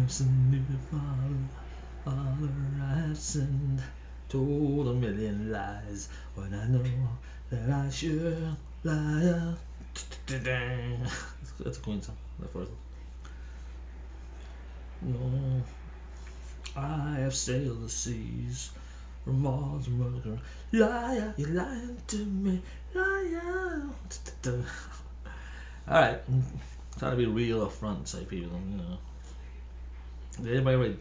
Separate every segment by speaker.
Speaker 1: person dear Father, I have sinned, told a million lies when I know that I should lie. That's a Queen song, the first one. No, I have sailed the seas from Mars and Mercury. Liar, you're lying to me, liar. Alright, trying to be real up front, say people, you know. Did anybody really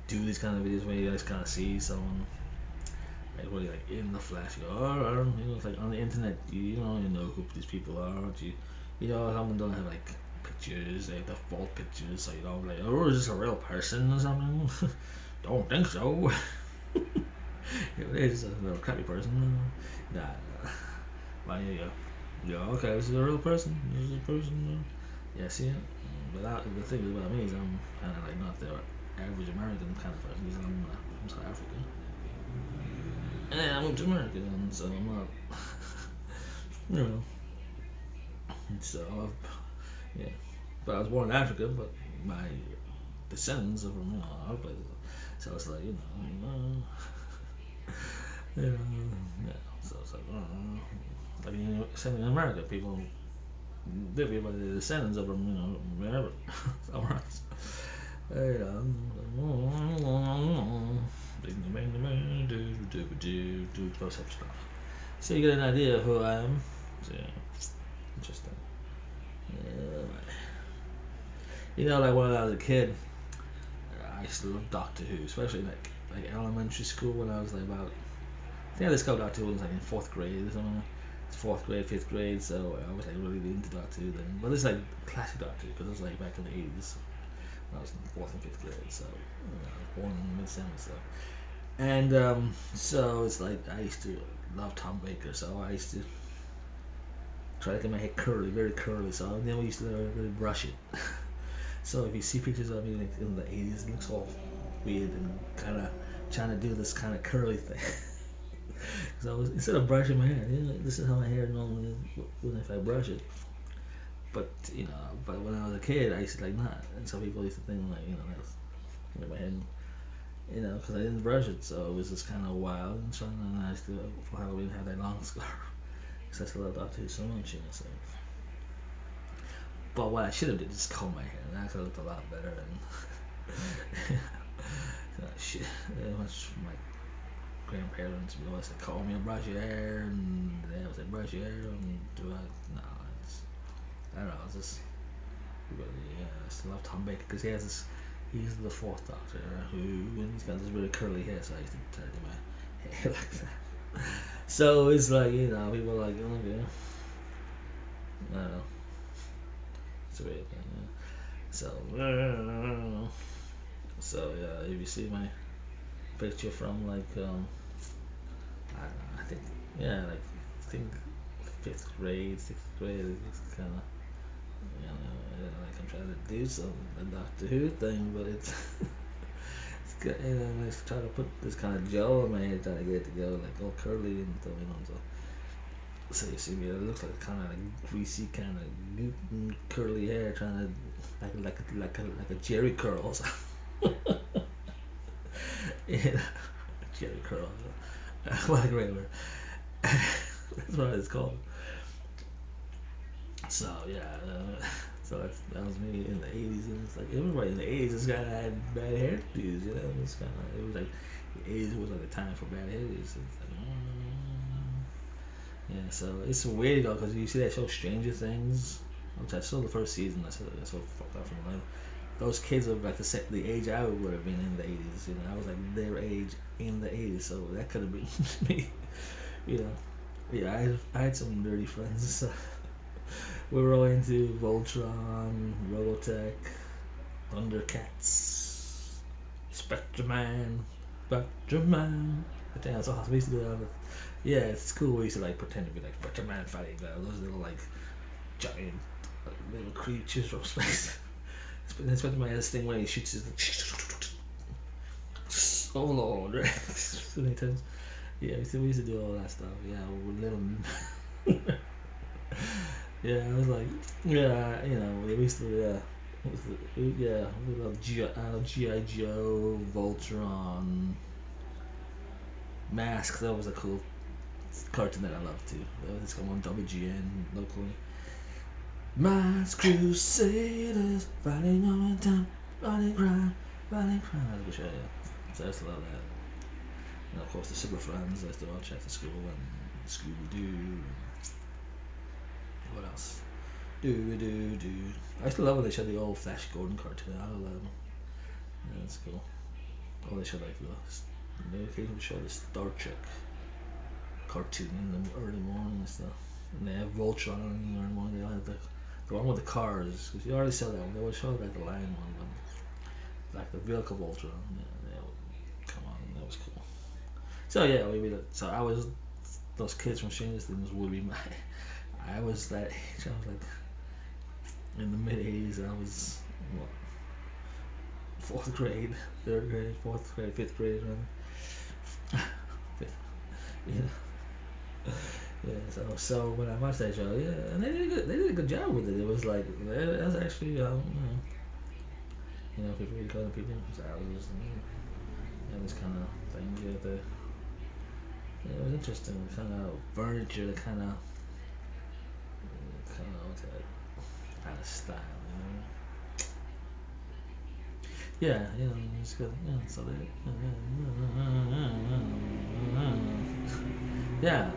Speaker 1: do these kind of videos where you guys kind of see someone like really like in the flesh? You go, oh, you know, it's like on the internet, you don't even know who these people are. You know, someone don't have like pictures, they have default pictures, so you don't like, oh, is this a real person or something? Don't think so. It is a little crappy person. Nah, well, you go. Yeah, okay, this is a real person. This is a person. Yeah, see it. But the thing about me is I'm kind of like not the average American kind of person. Because I'm South African. And I moved to America, and so I'm not. You know. So yeah. But I was born in Africa, but my descendants are from other places. So it's like yeah. So it's like like same in America, people live here by the descendants of them, wherever, somewhere else. Hey, those type of stuff. So you get an idea of who I am. So yeah, interesting. Yeah. You know, like when I was a kid, I used to love Doctor Who, especially like elementary school when I was like about. I think I discovered Doctor Who when I was like in fourth grade or something. It's fourth grade, fifth grade, so I was like really into Doctor Who then. But it's like classic Doctor Who because it was like back in the 80s. I was in fourth and fifth grade, so I was born in the mid '70s. And so it's like I used to love Tom Baker, so I used to try to get my hair curly, very curly. So then we used to really brush it. So if you see pictures of me like in the '80s, it looks all weird and kind of trying to do this kind of curly thing. So I was, instead of brushing my hair, this is how my hair normally is if I brush it. But but when I was a kid, I used to like not, and some people used to think like that's like my head, because I didn't brush it, so it was just kind of wild and something. And I used to for Halloween have that long scarf because I still loved Doctor Who so much, So. But what I should have did is comb my hair, and that could have looked a lot better. And shit, much my grandparents would always say, "Call me and brush your hair," and they would say, "Brush your hair." And do I? No, I don't know. It's just really, I still love Tom Baker because he's the fourth Doctor and he's got this really curly hair, so I used to try to do my hair like that. So it's like people are like, oh yeah, I don't know, it's a weird thing. Yeah. So yeah, if you see my picture from like I don't know, I think like I think fifth grade, sixth grade, it's kind of like I'm trying to do some a Doctor Who thing, but it's it's good. I try to put this kind of gel on my head, trying to get it to go like all curly and so so you see me, it looks like kind of like greasy, kind of curly hair, trying to like a Jerry curl or something. Yeah, Jerry curl. What a great word. That's what it's called. So yeah, so that was me in the '80s, and it's like everybody in the '80s just kind of had bad hairdos, it was like the '80s was like a time for bad hairdos. It's like, yeah, so it's weird though because you see that show Stranger Things, which I saw the first season. I saw fucked up from the those kids of like the age I would have been in the '80s. I was like their age in the '80s, so that could have been me. You know, yeah, I had some dirty friends. So we were all into Voltron, Robotech, Thundercats, Spectreman, Spectreman. I think that's awesome. We used to do that. Yeah, it's cool. We used to like pretend to be like Spectreman fighting those little like giant little creatures from space. Spectreman has this thing where he shoots his. Oh lord! So many times. Yeah, we used to do all that stuff. Yeah, with little. Yeah, I was like, yeah, we used to, yeah. Yeah, we love GI Joe, Voltron, Mask. That was a cool cartoon that I loved too. It's come on WGN locally. Mask Crusaders, fighting all the time, fighting crime, fighting crime. That's a good show, yeah. So I used to love that. And of course the Super Friends I used to watch after school, and Scooby Doo. What else? Do. I used to love when they showed the old Flash Gordon cartoon. I love them. Yeah, that's cool. Oh, they showed like they occasionally show the Star Trek cartoon in the early morning and stuff. And they have Voltron in the early morning. They have the one with the cars, because you already saw that one. They would show like the lion one, but like the vehicle Voltron. Yeah, come on, that was cool. So yeah, so I was those kids from Stranger Things would be my. I was that age. I was like in the mid '80s. I was what, fourth grade, third grade, fourth grade, fifth grade, man. Yeah, so when I watched that show, yeah, and they did a good job with it. It was like that's actually people really calling people salaries and this kind of thing. Yeah, it was interesting. Kind of furniture, kind of kind of style, Yeah, it's good. Yeah, so they, yeah.